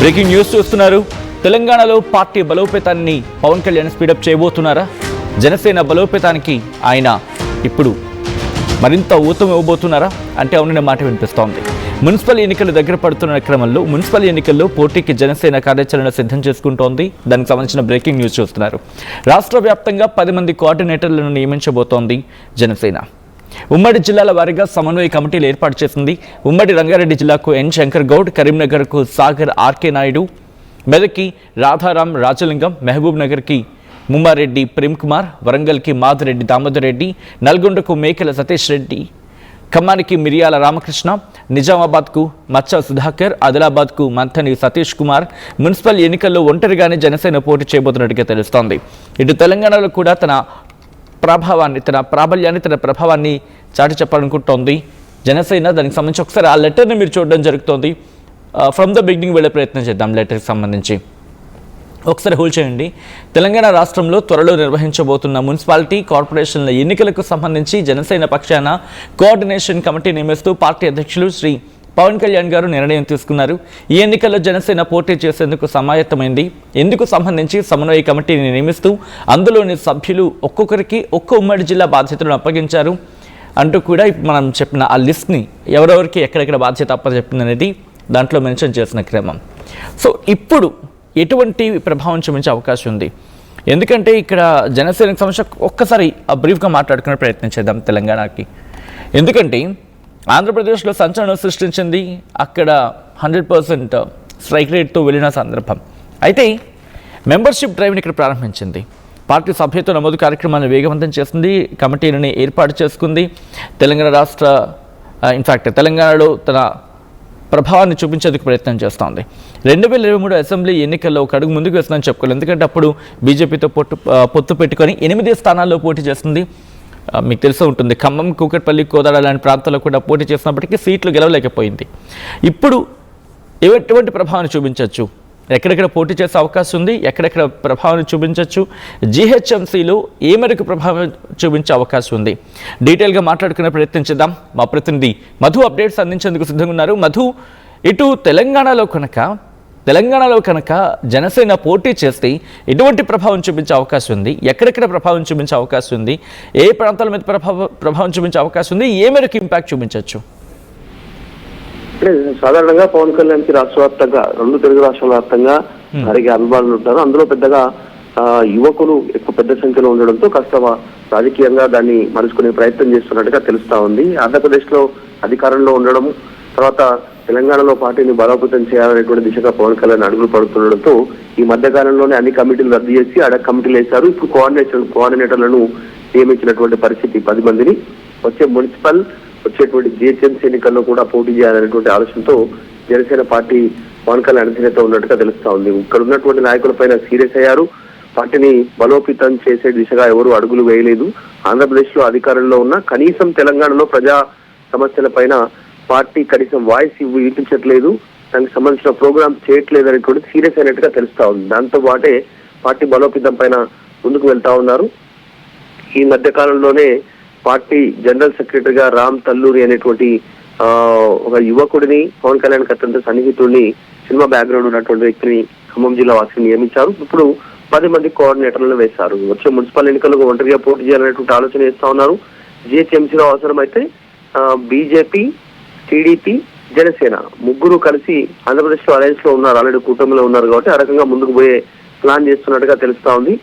Breaking news చూస్తున్నారు. తెలంగాణలో party బలోపేతాన్ని Pawan Kalyan speedup చేయబోతున్నారా? Janasena బలోపేతానికి ఆయన ఇప్పుడు మరింత ఊతం ఇవ్వబోతున్నారా అంటే అవుననే మాట వినిపిస్తోంది. మున్సిపల్ ఎన్నికలు దగ్గర పడుతున్న క్రమంలో మున్సిపల్ ఎన్నికల్లో పోటీకి జనసేన కార్యాచరణ సిద్ధం చేసుకుంటోంది. దానికి సంబంధించిన బ్రేకింగ్ న్యూస్ చూస్తున్నారు. రాష్ట్ర వ్యాప్తంగా 10 మంది కోఆర్డినేటర్లను నియమించబోతోంది జనసేన. ఉమ్మడి జిల్లాల వారీగా సమన్వయ కమిటీలు ఏర్పాటు చేసింది. ఉమ్మడి రంగారెడ్డి జిల్లాకు ఎన్ శంకర్ గౌడ్, కరీంనగర్కు సాగర్ ఆర్కే నాయుడు, మెదక్కి రాధారాం రాజలింగం, మహబూబ్ నగర్కి ముమ్మారెడ్డి ప్రేమ్ కుమార్, వరంగల్కి మాదిరెడ్డి దామోదర్ రెడ్డి, నల్గొండకు మేకల సతీష్ రెడ్డి, ఖమ్మానికి మిరియాల రామకృష్ణ, నిజామాబాద్కు మచ్చ సుధాకర్, ఆదిలాబాద్కు మంథని సతీష్ కుమార్. మున్సిపల్ ఎన్నికల్లో ఒంటరిగానే జనసేన పోటీ చేయబోతున్నట్టుగా తెలుస్తోంది. ఇటు తెలంగాణలో కూడా తన ప్రాబల్యాన్ని తన ప్రభావాన్ని చాటి చెప్పాలనుకుంటోంది జనసేన. దానికి సంబంధించి ఒకసారి ఆ లెటర్ని మీరు చూడడం జరుగుతోంది. ఫ్రమ్ ద బిగినింగ్ వెళ్ళే ప్రయత్నం చేద్దాం. లెటర్కి సంబంధించి ఒకసారి హోల్డ్ చేయండి. తెలంగాణ రాష్ట్రంలో త్వరలో నిర్వహించబోతున్న మున్సిపాలిటీ కార్పొరేషన్ల ఎన్నికలకు సంబంధించి జనసేన పక్షాన కోఆర్డినేషన్ కమిటీ నియమిస్తూ పార్టీ అధ్యక్షులు శ్రీ పవన్ కళ్యాణ్ గారు నిర్ణయం తీసుకున్నారు. ఈ ఎన్నికల్లో జనసేన పోటీ చేసేందుకు సమాయత్తమైంది. ఇందుకు సంబంధించి సమన్వయ కమిటీని నియమిస్తూ అందులోని సభ్యులు ఒక్కొక్కరికి ఒక్క ఉమ్మడి జిల్లా బాధ్యతలను అప్పగించారు అంటూ కూడా మనం చెప్పిన ఆ లిస్ట్ని ఎవరెవరికి ఎక్కడెక్కడ బాధ్యత అప్పచెప్పిందనేది దాంట్లో మెన్షన్ చేసిన క్రమం. సో ఇప్పుడు ఎటువంటి ప్రభావం చూపించే అవకాశం ఉంది? ఎందుకంటే ఇక్కడ జనసేనకు సంబంధించి ఒక్కసారి బ్రీఫ్గా మాట్లాడుకునే ప్రయత్నం చేద్దాం తెలంగాణకి. ఎందుకంటే ఆంధ్రప్రదేశ్లో సంచలనం సృష్టించింది అక్కడ 100% స్ట్రైక్ రేట్తో వెళ్ళిన సందర్భం. అయితే మెంబర్షిప్ డ్రైవ్ని ఇక్కడ ప్రారంభించింది. పార్టీ సభ్యత్వ నమోదు కార్యక్రమాన్ని వేగవంతం చేసింది. కమిటీలని ఏర్పాటు చేసుకుంది. తెలంగాణలో తన ప్రభావాన్ని చూపించేందుకు ప్రయత్నం చేస్తోంది. 2023 అసెంబ్లీ ఎన్నికల్లో ఒక అడుగు ముందుకు వేస్తుందని చెప్పుకోవాలి. ఎందుకంటే అప్పుడు బీజేపీతో పొత్తు పెట్టుకొని 8 స్థానాల్లో పోటీ చేస్తుంది. మీకు తెలిసి ఉంటుంది, ఖమ్మం, కూకట్పల్లి, కోదాడ లాంటి ప్రాంతాల్లో కూడా పోటీ చేసినప్పటికీ సీట్లు గెలవలేకపోయింది. ఇప్పుడు ఎటువంటి ప్రభావాన్ని చూపించవచ్చు? ఎక్కడెక్కడ పోటీ చేసే అవకాశం ఉంది? ఎక్కడెక్కడ ప్రభావాన్ని చూపించవచ్చు? జీహెచ్ఎంసీలో ఏ మేరకు ప్రభావం చూపించే అవకాశం ఉంది? డీటెయిల్గా మాట్లాడుకునే ప్రయత్నం చేద్దాం. మా ప్రతినిధి మధు అప్డేట్స్ అందించేందుకు సిద్ధంగా ఉన్నారు. మధు, ఇటు తెలంగాణలో కనుక జనసేన పోటీ చేస్తే ఎటువంటి ప్రభావం చూపించే అవకాశం ఉంది? ఎక్కడెక్కడ ప్రభావం చూపించే అవకాశం ఉంది? ఏ ప్రాంతాల మీద ప్రభావం చూపించే అవకాశం ఉంది? ఏ మేరకు ఇంపాక్ట్ చూపించవచ్చు? సాధారణంగా పవన్ కళ్యాణ్కి రాష్ట్ర వ్యాప్తంగా 2 తెలుగు రాష్ట్రాల వ్యాప్తంగా భారీగా అభిమానులు ఉంటారు. అందులో పెద్దగా యువకులు ఎక్కువ పెద్ద సంఖ్యలో ఉండడంతో కాస్త రాజకీయంగా దాన్ని మలుచుకునే ప్రయత్నం చేస్తున్నట్టుగా తెలుస్తా ఉంది. ఆంధ్రప్రదేశ్ లో అధికారంలో ఉండడం, తర్వాత తెలంగాణలో పార్టీని బలోపేతం చేయాలనేటువంటి దిశగా పవన్ కళ్యాణ్ అడుగులు పడుతుండడంతో ఈ మధ్య కాలంలోనే అన్ని కమిటీలు రద్దు చేసి కమిటీలు వేశారు. ఇప్పుడు కోఆర్డినేటర్లను నియమించినటువంటి పరిస్థితి. 10 మందిని వచ్చేటువంటి జిహెచ్ఎంసీ ఎన్నికల్లో కూడా పోటీ చేయాలనేటువంటి ఆలోచనతో జనసేన పార్టీ పవన్ కళ్యాణ్ అధినేత ఉన్నట్టుగా తెలుస్తా ఉంది. ఇక్కడ ఉన్నటువంటి నాయకులపైన సీరియస్ అయ్యారు. పార్టీని బలోపేతం చేసే దిశగా ఎవరు అడుగులు వేయలేదు. ఆంధ్రప్రదేశ్ లో అధికారంలో ఉన్న కనీసం తెలంగాణలో ప్రజా సమస్యల పైన పార్టీ కనీసం వాయిస్ వినిపించట్లేదు, దానికి సంబంధించిన ప్రోగ్రామ్ చేయట్లేదు అనేటువంటి సీరియస్ అయినట్టుగా తెలుస్తా ఉంది. దాంతో పాటే పార్టీ బలోపేతం పైన ముందుకు వెళ్తా ఉన్నారు. ఈ మధ్య కాలంలోనే పార్టీ జనరల్ సెక్రటరీగా రామ్ తల్లూరి అనేటువంటి ఒక యువకుడిని, పవన్ కళ్యాణ్ అత్యంత సన్నిహితుడిని, సినిమా బ్యాక్గ్రౌండ్ ఉన్నటువంటి వ్యక్తిని ఖమ్మం జిల్లా వాసిని నియమించారు. ఇప్పుడు 10 మంది కోఆర్డినేటర్లను వేశారు. వచ్చే మున్సిపల్ ఎన్నికలకు ఒంటరిగా పోటీ చేయాలనేటువంటి ఆలోచన చేస్తా ఉన్నారు. జిహెచ్ఎంసీలో అవసరమైతే బీజేపీ, టీడీపీ, జనసేన ముగ్గురు కలిసి ఆంధ్రప్రదేశ్ లో అలయన్స్ లో ఉన్నారు, ఆల్రెడీ కూటమిలో ఉన్నారు కాబట్టి ఆ రకంగా ముందుకు పోయే ప్లాన్ చేస్తున్నట్టుగా తెలుస్తా ఉంది.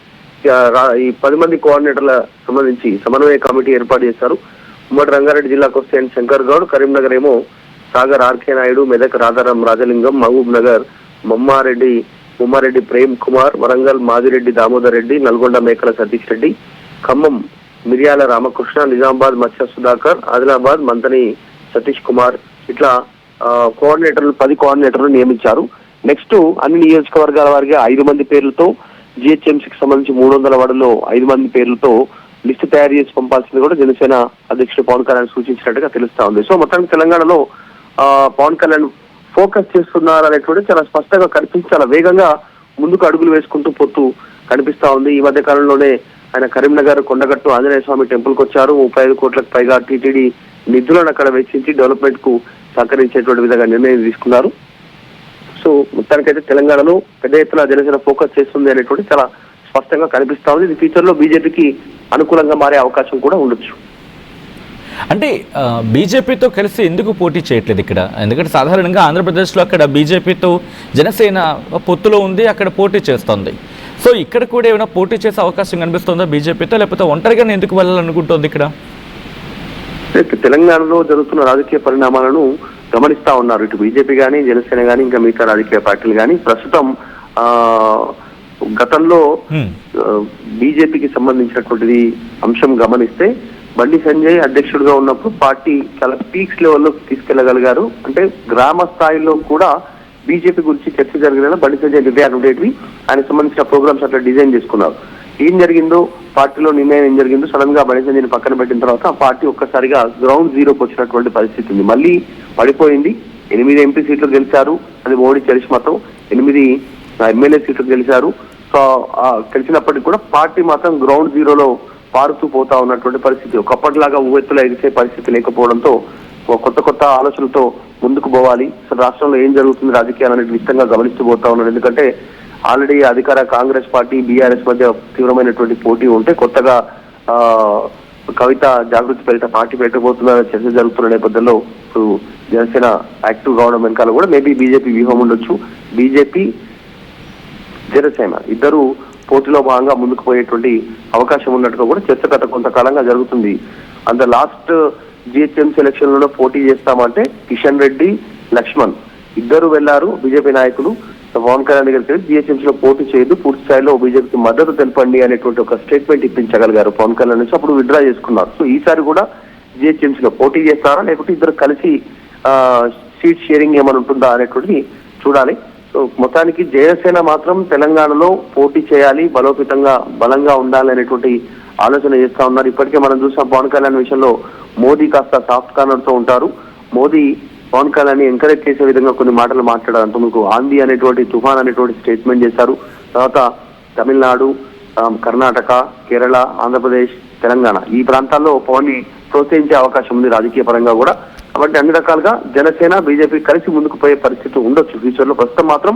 ఈ 10 మంది కోఆర్డినేటర్ల సంబంధించి సమన్వయ కమిటీ ఏర్పాటు చేశారు. ఉమ్మడి రంగారెడ్డి జిల్లాకు వస్తే ఎన్ శంకర్ గౌడ్, కరీంనగర్ ఏమో సాగర్ ఆర్కే నాయుడు, మెదక్ రాధారాం రాజలింగం, మహబూబ్ నగర్ ముమ్మారెడ్డి ప్రేమ్ కుమార్, వరంగల్ మాదిరెడ్డి దామోదర్ రెడ్డి, నల్గొండ మేకల సతీష్ రెడ్డి, ఖమ్మం మిరియాల రామకృష్ణ, నిజామాబాద్ మత్స్య సుధాకర్, ఆదిలాబాద్ మంతని సతీష్ కుమార్, ఇట్లా 10 కోఆర్డినేటర్లు నియమించారు. నెక్స్ట్ అన్ని నియోజకవర్గాల వారిగా 5 మంది పేర్లతో, జిహెచ్ఎంసీకి సంబంధించి 300 వార్డుల్లో 5 మంది పేర్లతో లిస్టు తయారు చేసి పంపాల్సింది కూడా జనసేన అధ్యక్షుడు పవన్ కళ్యాణ్ సూచించినట్టుగా తెలుస్తా ఉంది. సో మొత్తానికి తెలంగాణలో పవన్ కళ్యాణ్ ఫోకస్ చేస్తున్నారు అనేటువంటి చాలా స్పష్టంగా కనిపించి చాలా వేగంగా ముందుకు అడుగులు వేసుకుంటూ పోతూ కనిపిస్తా ఉంది. ఈ మధ్య కాలంలోనే ఆయన కరీంనగర్ కొండగట్టు ఆంజనేయ స్వామి టెంపుల్ కు వచ్చారు. 35 కోట్లకు పైగా టీటీడీ నిధులను అక్కడ వెచ్చించి డెవలప్మెంట్ కు సహకరించేటువంటి విధంగా నిర్ణయం తీసుకున్నారు. సో మొత్తానికైతే తెలంగాణలో పెద్ద ఎత్తున జనసేన ఫోకస్ చేస్తుంది అనేటువంటి చాలా స్పష్టంగా కనిపిస్తా ఉంది. ఇది ఫ్యూచర్ లో బీజేపీకి అనుకూలంగా మారే అవకాశం కూడా ఉండొచ్చు. అంటే బీజేపీతో కలిసి ఎందుకు పోటీ చేయట్లేదు ఇక్కడ? ఎందుకంటే సాధారణంగా ఆంధ్రప్రదేశ్లో అక్కడ బీజేపీతో జనసేన పొత్తులో ఉంది, అక్కడ పోటీ చేస్తుంది. సో ఇక్కడ కూడా ఏమైనా పోటీ చేసే అవకాశం కనిపిస్తుందా బీజేపీతో, లేకపోతే ఒంటరిగానే ఎందుకు వెళ్ళాలనుకుంటుంది ఇక్కడ? తెలంగాణలో జరుగుతున్న రాజకీయ పరిణామాలను గమనిస్తా ఉన్నారు. ఇటు బీజేపీ కానీ, జనసేన కానీ, ఇంకా మిగతా రాజకీయ పార్టీలు కానీ ప్రస్తుతం గతంలో బీజేపీకి సంబంధించినటువంటిది అంశం గమనిస్తే బండి సంజయ్ అధ్యక్షుడిగా ఉన్నప్పుడు పార్టీ చాలా పీక్స్ లెవెల్లో తీసుకెళ్లగలిగారు. అంటే గ్రామ స్థాయిలో కూడా బీజేపీ గురించి చర్చ జరిగిన బండి సంజయ్ నిర్ణయాలు ఉండేటివి. ఆయనకు సంబంధించిన ప్రోగ్రామ్స్ అట్లా డిజైన్ చేసుకున్నారు. ఏం జరిగిందో, పార్టీలో నిర్ణయం ఏం జరిగిందో సడన్ గా బండి సంజయ్ని పక్కన పెట్టిన తర్వాత ఆ పార్టీ ఒక్కసారిగా గ్రౌండ్ జీరోకి వచ్చినటువంటి పరిస్థితి ఉంది. మళ్ళీ పడిపోయింది. 8 ఎంపీ సీట్లు గెలిచారు, అది మోడీ చరిష్మాతో. 8 ఎమ్మెల్యే సీట్లు గెలిచారు. సో గెలిచినప్పటికీ కూడా పార్టీ మాత్రం గ్రౌండ్ జీరోలో పారుతూ పోతా ఉన్నటువంటి పరిస్థితి. ఒకప్పటిలాగా ఉవ్వెత్తులో ఎగిసే పరిస్థితి లేకపోవడంతో కొత్త కొత్త ఆలోచనలతో ముందుకు పోవాలి. అసలు రాష్ట్రంలో ఏం జరుగుతుంది రాజకీయాలు విస్తృతంగా గమనిస్తూ పోతా ఉన్నాను. ఎందుకంటే ఆల్రెడీ అధికార కాంగ్రెస్ పార్టీ, బీఆర్ఎస్ మధ్య తీవ్రమైనటువంటి పోటీ ఉంటే కొత్తగా కవిత జాగృతి పేరిట పార్టీ పెట్టబోతుందనే చర్చ జరుగుతున్న నేపథ్యంలో ఇప్పుడు జనసేన యాక్టివ్ కావడం వెనకాల కూడా మేబీ బీజేపీ వ్యూహం ఉండొచ్చు. బీజేపీ, జనసేన ఇద్దరు పోటీలో భాగంగా ముందుకు పోయేటువంటి అవకాశం ఉన్నట్టుగా కూడా చర్చ గత కొంతకాలంగా జరుగుతుంది. అంత లాస్ట్ జిహెచ్ఎంసీ ఎలక్షన్ లో పోటీ చేస్తామంటే కిషన్ రెడ్డి, లక్ష్మణ్ ఇద్దరు వెళ్లారు. బీజేపీ నాయకులు పవన్ కళ్యాణ్ దగ్గరికి జిహెచ్ఎంసీ లో పోటీ చేయదు, పూర్తి స్థాయిలో బీజేపీకి మద్దతు తెలపండి అనేటువంటి ఒక స్టేట్మెంట్ ఇప్పించగలిగారు పవన్ కళ్యాణ్ నుంచి. అప్పుడు విత్డ్రా చేసుకున్నారు. సో ఈసారి కూడా జిహెచ్ఎంసీలో పోటీ చేస్తారా, లేకపోతే ఇద్దరు కలిసి సీట్ షేరింగ్ ఏమైనా ఉంటుందా అనేటువంటిది చూడాలి. సో మొత్తానికి జనసేన మాత్రం తెలంగాణలో పోటీ చేయాలి, బలంగా ఉండాలి అనేటువంటి ఆలోచన చేస్తా ఉన్నారు. ఇప్పటికే మనం చూసాం పవన్ కళ్యాణ్ విషయంలో మోదీ కాస్త సాఫ్ట్ కార్నర్ తో ఉంటారు. మోదీ పవన్ కళ్యాణ్ ఎంకరేజ్ చేసే విధంగా కొన్ని మాటలు మాట్లాడారు. అంతకు ఆంధీ అనేటువంటి, తుఫాన్ అనేటువంటి స్టేట్మెంట్ చేశారు. తర్వాత తమిళనాడు, కర్ణాటక, కేరళ, ఆంధ్రప్రదేశ్, తెలంగాణ ఈ ప్రాంతాల్లో పవన్ ని ప్రోత్సహించే అవకాశం ఉంది రాజకీయ పరంగా కూడా. కాబట్టి అన్ని రకాలుగా జనసేన, బీజేపీ కలిసి ముందుకు పోయే పరిస్థితి ఉండొచ్చు ఫ్యూచర్ లో. ప్రస్తుతం మాత్రం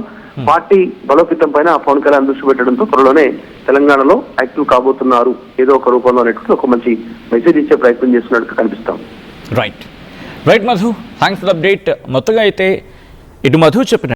పార్టీ బలోపేతం పైన పవన్ కళ్యాణ్ దృష్టి పెట్టడంతో త్వరలోనే తెలంగాణలో యాక్టివ్ కాబోతున్నారు ఏదో ఒక రూపంలో అనేటువంటి ఒక మంచి మెసేజ్ ఇచ్చే ప్రయత్నం చేస్తున్నట్టు కనిపిస్తాం. Right Madhu, thanks for the update. మొత్తంగా అయితే ఇటు మధు చెప్పిన